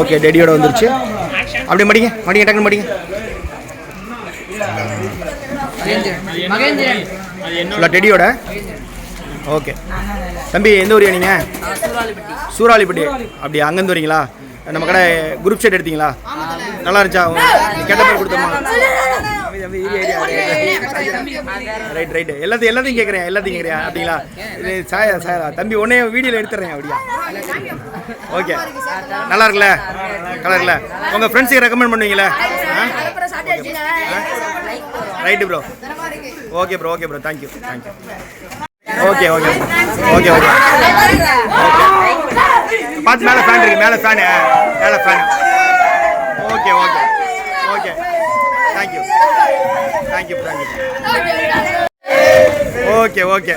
Okay டெடியோட வந்துருச்சு. அப்படியே மடிங்க மடிங்க டக்குன்னு மடிங்க. டெடியோட ஓகே. தம்பி எந்த ஊரியா நீங்கள்? சூறாவளிப்பட்டி. அப்படி அங்கேருந்து வரீங்களா? நம்ம கடை குரூப் செட் எடுத்தீங்களா? நல்லா இருந்துச்சா? கெட்ட பேர் கொடுத்தோமா? Right right. எல்லாத்தையும் கேட்குறேன் அப்படிங்களா? இது சாயா தம்பி உடனே வீடியோவில் எடுத்துறேன் அப்படியா? ஓகே நல்லா இருக்குல்ல? கலர்ல உங்கள் ஃப்ரெண்ட்ஸுக்கு ரெக்கமெண்ட் பண்ணுவீங்களே? Right bro. Okay bro thank you. Okay பார்த்து மேலே ஃபேன் இருக்கு. மேலே ஃபேனு. Okay thank you. ஓகே